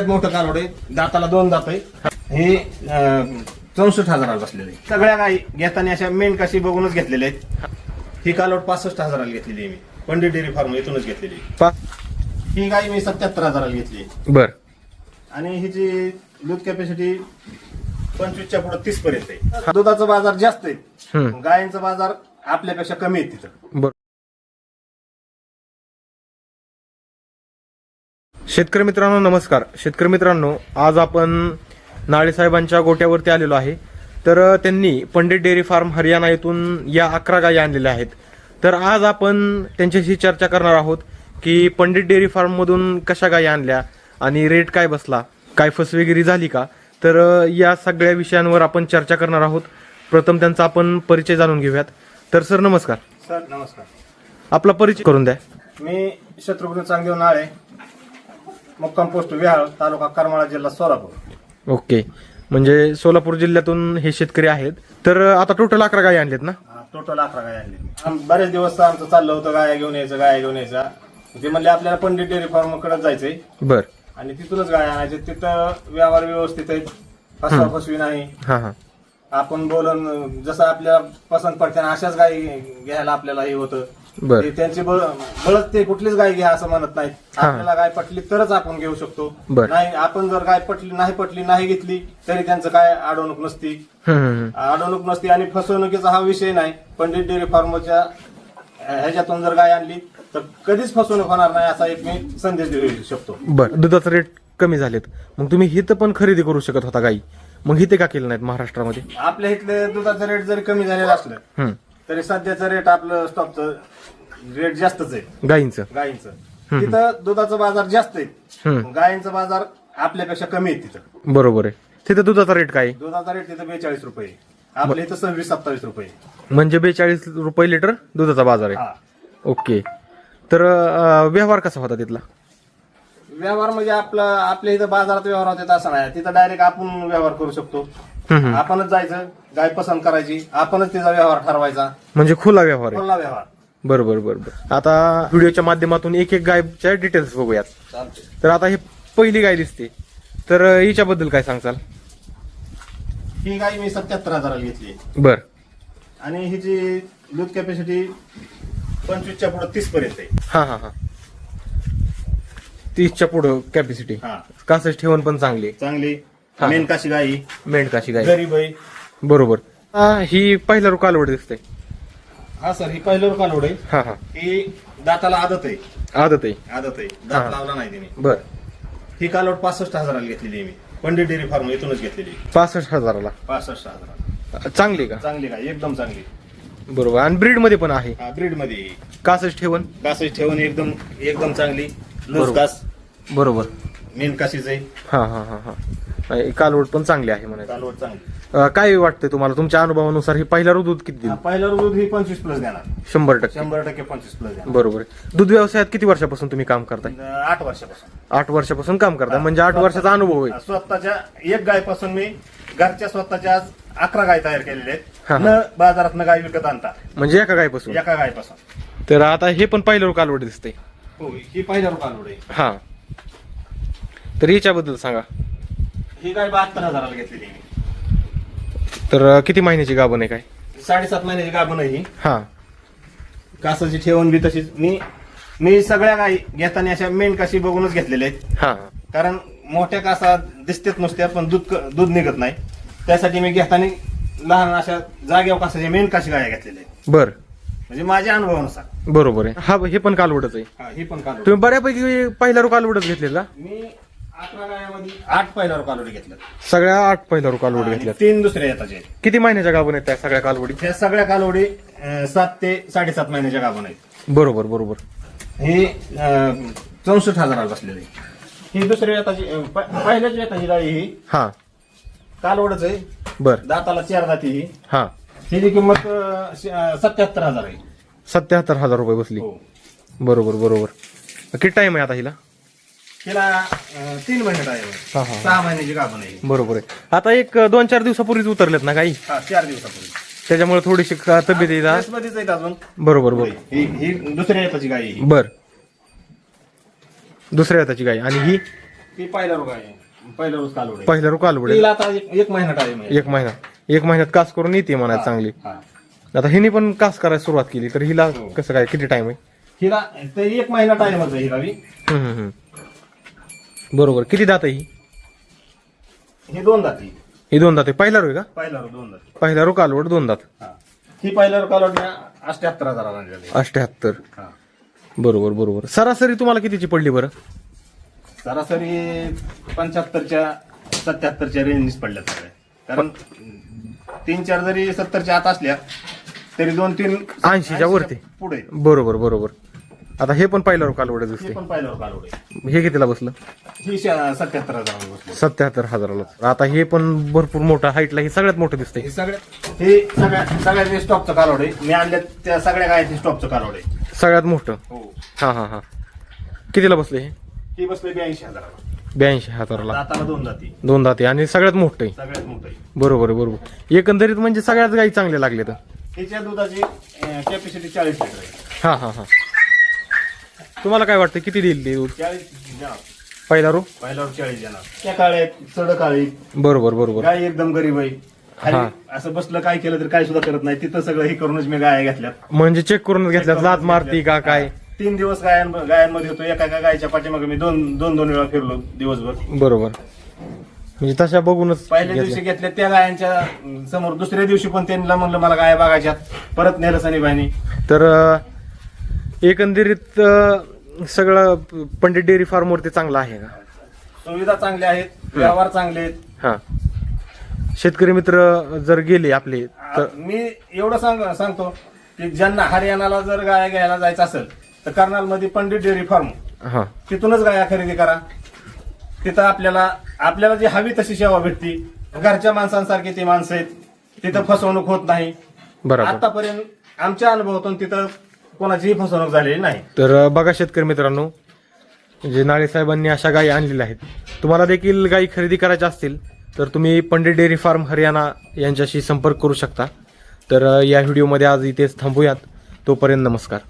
मोठं कालवड आहे, दाताला 2 दात आहे. हे 64,000 बसलेले. सगळ्या गाई घेताना अशा मेंढकाशी बघूनच घेतलेल्या आहेत. ही कालवड 65,000 घेतलेली आहे मी, पंडित डेअरी फार्म इथूनच घेतलेली. ही गाई मी 77,000 घेतली. बर. आणि हिची दूध कॅपॅसिटी 25च्या पुढे 30 पर्यंत आहे. दुधाचा बाजार जास्त आहे, गायींचा बाजार आपल्यापेक्षा कमी आहे तिथं. बर. शेतकरी मित्रांनो नमस्कार. शेतकरी मित्रांनो, आज आपण नाळे साहेबांच्या गोट्यावरती आलेलो आहे. तर त्यांनी पंडित डेअरी फार्म हरियाणा येथून या 11 गायी आणलेल्या आहेत. तर आज आपण त्यांच्याशी चर्चा करणार आहोत की पंडित डेअरी फार्म मधून कशा गायी आणल्या आणि रेट काय बसला, काय फसवेगिरी झाली का. तर या सगळ्या विषयांवर आपण चर्चा करणार आहोत. प्रथम त्यांचा आपण परिचय जाणून घेऊयात. तर सर नमस्कार. सर नमस्कार. आपला परिचय करून द्या. मी शत्रुघ्न चांगदेव नाळे, मुक्काम पोस्ट विहाळ, तालुका करमाळा, जिल्हा सोलापूर. ओके, म्हणजे सोलापूर जिल्ह्यातून हे शेतकरी आहेत. तर आता टोटल 11 गायी आणलेत ना? टोटल 11 गाय आणले. बरेच दिवस आमचं चाललं होतं गाया घेऊन यायचं. ते म्हणले आपल्याला पंडित डेअरी फार्म कडे जायचंय. बर. आणि तिथूनच गाय आणायचे. तिथं व्यवहार व्यवस्थित आहे, फसवा फसवी नाही. आपण बोलून जसं आपल्याला पसंत पडते ना अशाच गायी घ्यायला आपल्याला हे होतं. त्यांची बळच ते कुठलीच गाय घ्या असं म्हणत नाही. आपल्याला गाय पटली तरच आपण घेऊ शकतो. नाही आपण जर गाय पटली नाही घेतली तरी त्यांचं काय अडवणूक नसती. आणि फसवणुकीचा हा विषय नाही. पंडित डेअरी फार्मच्या ह्याच्यातून जर गाय आणली तर कधीच फसवणूक होणार नाही असा एक मी संदेश देऊ शकतो. बरं. दुधाचा रेट कमी झालेत, मग तुम्ही हिथं पण खरेदी करू शकत होता गाई, मग हिथे का केलं नाहीत महाराष्ट्रामध्ये? आपल्या इथले दुधाचा रेट जरी कमी झालेला असलं तरी सध्याचं रेट आपलं स्टॉकचं रेट जास्तच आहे. गायींचं तिथं दुधाचा बाजार जास्त आहे, गायींचा बाजार आपल्यापेक्षा कमी आहे तिथं. बरोबर आहे. तिथं दुधाचा रेट काय? दुधाचा रेट तिथं 42 रुपये, आपल्या इथं 26-27 रुपये. म्हणजे 42 रुपये लिटर दुधाचा बाजार आहे. ओके. तर व्यवहार कसा होता तिथला? व्यवहार म्हणजे आपल्या इथं बाजारात व्यवहार होते असं नाही. तिथं डायरेक्ट आपण व्यवहार करू शकतो. आपणच जायचं, गाय पसंत करायची, आपणच तिचा व्यवहार ठरवायचा. म्हणजे खुला व्यवहार आहे. खुला व्यवहार. बरोबर. आता व्हिडिओच्या माध्यमातून एक गायच्या डिटेल्स बघूयात. तर आता ही पहिली गाय दिसते, तर हिच्याबद्दल काय सांगचाल? ही गाय मी 77,000 घेतली. बर. आणि हिची दूध कॅपॅसिटी 25च्या पुढे 30 पर्यंत आहे. हा 30च्या पुढे कॅपॅसिटी. कासच ठेवण पण चांगली. मेंढकाशी गाय गरीब आहे. बरोबर. ही पहिला कालवड दिसते. हा सर, ही पहिल्यावर कालवड आहे. ही दाताला आदत आहे. दात लावला नाही तिने. बर. ही कालवड 65,000 घेतलेली आहे मी, पंडित डेअरी फार्म इथूनच घेतलेली. 65,000ला? 65,000. चांगली का? चांगली गाय, एकदम चांगली. बरोबर. आणि ब्रीड मध्ये पण आहे? ब्रीड मध्ये. कासच ठेवण एकदम चांगली. लूज कास. बरोबर. मेनकाशीच आहे. कालवड पण चांगली आहे म्हणायचं. कालवड चांगली. काय वाटतंय तुम्हाला तुमच्या अनुभवानुसार ही पहिला दूध किती देईल? पहिला दूध ही 25 प्लस देणार. 100% 25 प्लस देणार. बरोबर. दूध व्यवसायात किती वर्षापासून तुम्ही काम करताय? 8 वर्षापासून. 8 वर्षापासून काम करताय, म्हणजे 8 वर्षाचा अनुभव आहे. स्वतःच्या एक गायपासून मी घरच्या स्वतःच्या 11 गाय तयार केलेल्या आहेत. न बाजारात गाय विकत आणता, म्हणजे एका गायपासून. तर आता हे पण पहिल्यावर कालवड दिसते. हो, ही पहिल्यावर कालवड आहे. तर हिच्याबद्दल सांगा. ही गाय 72,000 घेतलेली. तर किती महिन्याची गाभण आहे? काय 7.5 महिन्याची गाभण आहे ही. कासाची ठेवण बी तशीच. मी सगळ्या गायी घेताना अशा मेंढकाशी बघूनच घेतलेल्या आहेत. कारण मोठ्या कासा दिसतेच नुसत्या पण दूध निघत नाही. त्यासाठी मी घेताना लहान अशा जागेवर कासाच्या मेंढकाशी गाया घेतलेल्या आहेत. बर. म्हणजे माझ्या अनुभवानुसार. बरोबर आहे. हे पण कालवडच आहे. ही पण कालवड. तुम्ही बऱ्यापैकी पहिल्यावर कालवडच घेतलेला? मी 11 गायामध्ये 8 पहिल्यावर कालवडी घेतल्या. सगळ्या 8 पहिल्यावर कालवडी घेतल्या. 3 दुसऱ्या येतात. किती महिन्याच्या गाभण आहेत त्या सगळ्या कालवडी? त्या सगळ्या कालवडी 7 ते 7.5 महिन्याच्या गाभण आहेत. बरोबर. ही 64,000 बसलेली. ही दुसऱ्या येताची पहिल्याच येताची गाडी. ही कालवडच आहे. बर. दाताला 4 दाती. हिची किंमत 77,000 आहे. 77,000 रुपये बसली. बरोबर. किती टाइम आहे आता हिला? तिला 3 महिने आहे. 6 महिन्याची गाभण आहे. बरोबर आहे. आता एक 2-4 दिवसापूर्वीच उतरलेत ना काही? 4 दिवसापूर्वी. त्याच्यामुळे थोडीशी तब्येत अजून. बरोबर. ही दुसऱ्या येताची गाय. बर. दुसऱ्या येताची गाय. आणि ही ती पहिला रोग आहे, पहिला रोज कालवड आहे. पहिल्या कालवड तिला आता एक महिना टाइम आहे. एक महिन्यात कास करून येते म्हणायला चांगली. हा. आता हिने पण कास करायला सुरुवात केली तर हिला कसं काय किती टाइम आहे? हिला तर एक महिना टाइमच आहे हिला बी. बरोबर. किती दात आहे ही? ही 2 दाती. ही 2 दात आहे. पहिला रो का? पहिला रोज 2 दाती. पहिला रो कालवड 2 दात. हा. ही पहिला रोज कालवड 78,000 आणलेली. 78. हा. बरोबर. सरासरी तुम्हाला कितीची पडली बरं? सरासरी 75च्या 77च्या रेंज पडल्या सगळ्या. कारण 3-4 जरी 70च्या आत असल्या तरी 2-3 80च्या वरती पुढे. बरोबर. आता हे पण पहिला रो कालवड हे दिसते. पण पहिल्यावर कालवड आहे. हे कितीला बसलं? ही 77,000 बसली. 77,000. आता हे पण भरपूर मोठं हाईटला, हे सगळ्यात मोठं दिसतंय. हे सगळ्यात स्टॉपचं कालवड आहे. मी आणल्या त्या सगळ्या गायचे स्टॉपचं कालवड आहे. सगळ्यात मोठं. हो. हा. कितीला बसले हे? ही बसले 82,000. 82,000ला. दाताला 2 दाती. 2 दाते आणि सगळ्यात मोठं आहे. सगळ्यात मोठं आहे. बरोबर. एकंदरीत म्हणजे सगळ्याच गाई चांगल्या लागल्या तर. हिच्या दुधाची कॅपॅसिटी 40 लिटर आहे. हा. तुम्हाला काय वाटतं किती देईल ते दूध? 40 देणार. पहिला रो? पहिल्यावर 40 देणार. त्या काळ्यात चढ काळी बरोबर. गाय एकदम गरीब आहे. खाली असं बसलं काय केलं तर काय सुद्धा करत नाही. तिथं सगळं हे करूनच मी गाय घेतल्यात. म्हणजे चेक करूनच घेतल्यात, लात मारती का काय? 3 दिवस गायांमध्ये होतो. एका गायच्या पाठीमागे मी दोन वेळा फिरलो दिवसभर. बरोबर. म्हणजे तशा बघूनच पहिल्या दिवशी घेतल्या त्या गायांच्या समोर, दुसऱ्या दिवशी पण त्यांना म्हणलं मला गाय बघायच्यात. परत नेलं सनीबाईनी. तर एकंदरीत सगळं पंडित डेअरी फार्म वरती चांगलं आहे का? सुविधा चांगल्या आहेत, व्यवहार चांगले आहेत. हा. शेतकरी मित्र जर गेले आपले तर मी एवढं सांगतो की ज्यांना हरियाणाला जर गाया घ्यायला जायचं असेल तर कर्नाल मध्ये पंडित डेअरी फार्म, हा, तिथूनच गाया खरेदी करा. तिथं आपल्याला जी हवी तशी सेवा भेटती. घरच्या माणसांसारखी ती माणसं आहेत. तिथं फसवणूक होत नाही. बरोबर. आतापर्यंत आमच्या अनुभवातून तिथं कोणाचीही फसवणूक झालेली नाही. तर बघा शेतकरी मित्रांनो, जे नाळे साहेबांनी अशा गायी आणलेल्या आहेत. तुम्हाला देखील गायी खरेदी करायच्या असतील तर तुम्ही पंडित डेअरी फार्म हरियाणा यांच्याशी संपर्क करू शकता. तर या व्हिडिओमध्ये आज इथेच थांबूयात. तोपर्यंत नमस्कार.